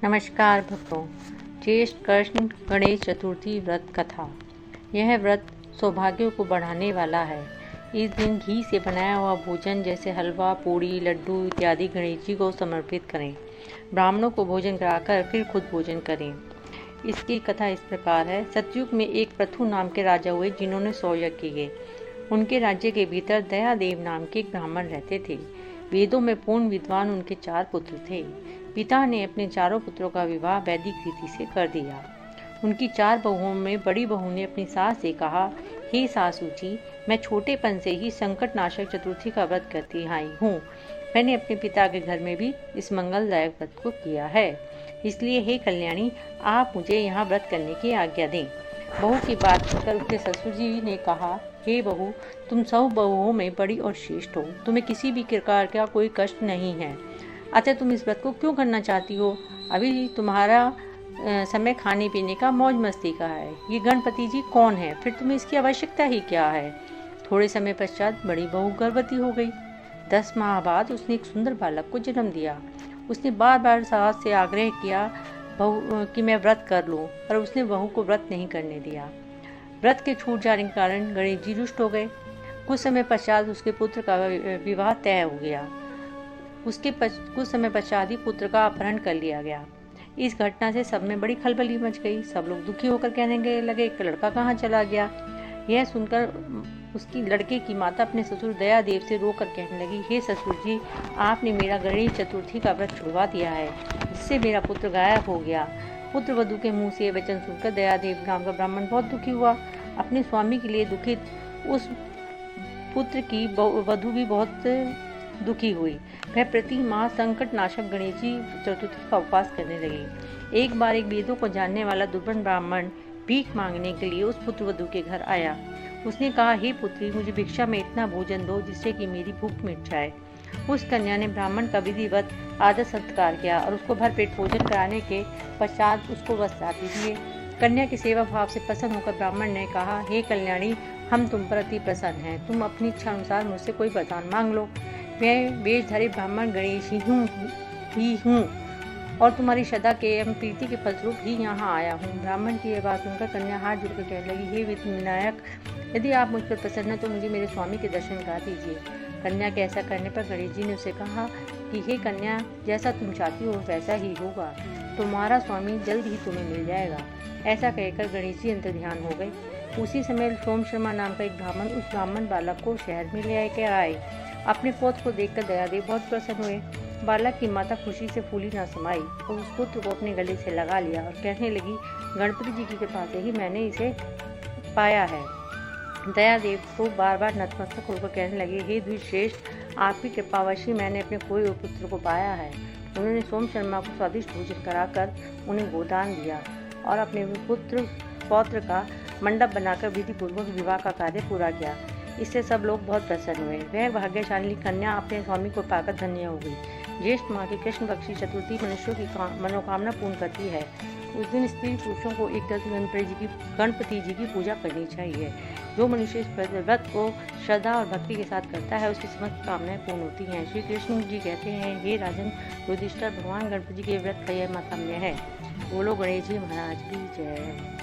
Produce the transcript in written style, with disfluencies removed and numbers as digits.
नमस्कार भक्तों। ज्येष्ठ कृष्ण गणेश चतुर्थी व्रत कथा। यह व्रत सौभाग्य को बढ़ाने वाला है। इस दिन घी से बनाया हुआ भोजन जैसे हलवा, पूड़ी, लड्डू इत्यादि गणेश जी को समर्पित करें। ब्राह्मणों को भोजन कराकर फिर खुद भोजन करें। इसकी कथा इस प्रकार है। सतयुग में एक पृथु नाम के राजा हुए जिन्होंने 100 यज्ञ किए। उनके राज्य के भीतर दयादेव नाम के एक ब्राह्मण रहते थे। वेदों में पूर्ण विद्वान उनके 4 पुत्र थे। पिता ने अपने चारों पुत्रों का विवाह वैदिक रीति से कर दिया। उनकी 4 बहुओं में बड़ी बहू ने अपनी सास से कहा, हे सासू जी, मैं छोटेपन से ही संकट नाशक चतुर्थी का व्रत करती आई हूँ। मैंने अपने पिता के घर में भी इस मंगलदायक व्रत को किया है, इसलिए हे कल्याणी, आप मुझे यहाँ व्रत करने की आज्ञा दें। बहू की बात सुनकर उसके ससुर जी ने कहा, हे बहू, तुम सब बहुओं में बड़ी और श्रेष्ठ हो, तुम्हें किसी भी प्रकार का कोई कष्ट नहीं है। अच्छा, तुम इस व्रत को क्यों करना चाहती हो? अभी तुम्हारा समय खाने पीने का, मौज मस्ती का है। ये गणपति जी कौन है? फिर तुम्हें इसकी आवश्यकता ही क्या है? थोड़े समय पश्चात बड़ी बहू गर्भवती हो गई। 10 माह बाद उसने एक सुंदर बालक को जन्म दिया। उसने बार बार सास से आग्रह किया बहू कि मैं व्रत कर लूं, पर उसने बहू को व्रत नहीं करने दिया। व्रत के छूट जाने के कारण गणेश जी रुष्ट हो गए। कुछ समय पश्चात उसके पुत्र का विवाह तय हो गया। कुछ समय पश्चात ही पुत्र का अपहरण कर लिया गया। इस घटना से सब में बड़ी खलबली मच गई। सब लोग दुखी होकर कहने लगे कि लड़का कहाँ चला गया। यह सुनकर उसकी लड़के की माता अपने ससुर दयादेव से रोकर कहने लगी, हे ससुर जी, आपने मेरा गणेश चतुर्थी का व्रत छुड़वा दिया है, इससे मेरा पुत्र गायब हो गया। पुत्र वधू के मुंह से यह वचन सुनकर दयादेव नाम का ब्राह्मण बहुत दुखी हुआ। अपने स्वामी के लिए दुखित उस पुत्र की वधू भी बहुत दुखी हुई। वह प्रति माह संकट नाशक गणेश जी चतुर्थी का उपवास करने लगी। एक बार एक वेदों को जानने वाला दुर्बल ब्राह्मण भीख मांगने के लिए उस पुत्र वधू के घर आया। उसने कहा, हे पुत्री, मुझे भिक्षा में इतना भोजन दो जिससे कि मेरी भूख मिट जाए। उस कन्या ने ब्राह्मण का विधिवत आदर सत्कार किया और उसको भरपेट भोजन कराने के पश्चात उसको वस्त्र आदि दिए। कन्या के सेवा भाव से प्रसन्न होकर ब्राह्मण ने कहा, हे कल्याणी, हम तुम पर अति प्रसन्न हैं। तुम अपनी इच्छा अनुसार मुझसे कोई वरदान मांग लो। मैं वेशधारी ब्राह्मण गणेश ही हूँ और तुम्हारी श्रद्धा के एवं प्रीति के फलस्वरूप ही यहाँ आया हूँ। ब्राह्मण की यह बात सुनकर कन्या हाथ जोड़कर कहने लगी, हे विनायक, यदि आप मुझ पर प्रसन्न हैं तो मुझे मेरे स्वामी के दर्शन करा दीजिए। कन्या के ऐसा करने पर गणेश जी ने उसे कहा कि हे कन्या, जैसा तुम चाहती हो वैसा ही होगा। तुम्हारा स्वामी जल्द ही तुम्हें मिल जाएगा। ऐसा कहकर गणेश जी अंतर्ध्यान हो गए। उसी समय सोम शर्मा नाम का एक ब्राह्मण उस ब्राह्मण बालक को शहर में ले आए आए। अपने पौत्र को देखकर दयादेव बहुत प्रसन्न हुए। बालक की माता खुशी से फूली ना समाई और उस पुत्र को अपने गले से लगा लिया और कहने लगी, गणपति जी की कृपा से ही मैंने इसे पाया है। दयादेव को बार बार नतमस्तक होकर कहने लगे, हे द्विश्रेष्ठ, आपकी कृपावशी मैंने अपने खोए हुए पुत्र को पाया है। उन्होंने सोम शर्मा को स्वादिष्ट भोजन कराकर उन्हें गोदान दिया और अपने पौत्र का मंडप बनाकर विधि पूर्वक विवाह का कार्य पूरा किया। इससे सब लोग बहुत प्रसन्न हुए। वह भाग्यशाली कन्या अपने स्वामी को पाकर धन्य हो गई। ज्येष्ठ माह की कृष्ण पक्षी चतुर्थी मनुष्यों की मनोकामना पूर्ण करती है। उस दिन स्त्री पुरुषों को एक गणपति जी की पूजा करनी चाहिए। जो मनुष्य इस व्रत को श्रद्धा और भक्ति के साथ करता है, उसकी समस्त कामनाएं पूर्ण होती हैं। श्री कृष्ण जी कहते हैं, हे राजन युधिष्ठिर, भगवान गणपति के व्रत का यह महात्म्य है। बोलो गणेश जी महाराज की जय।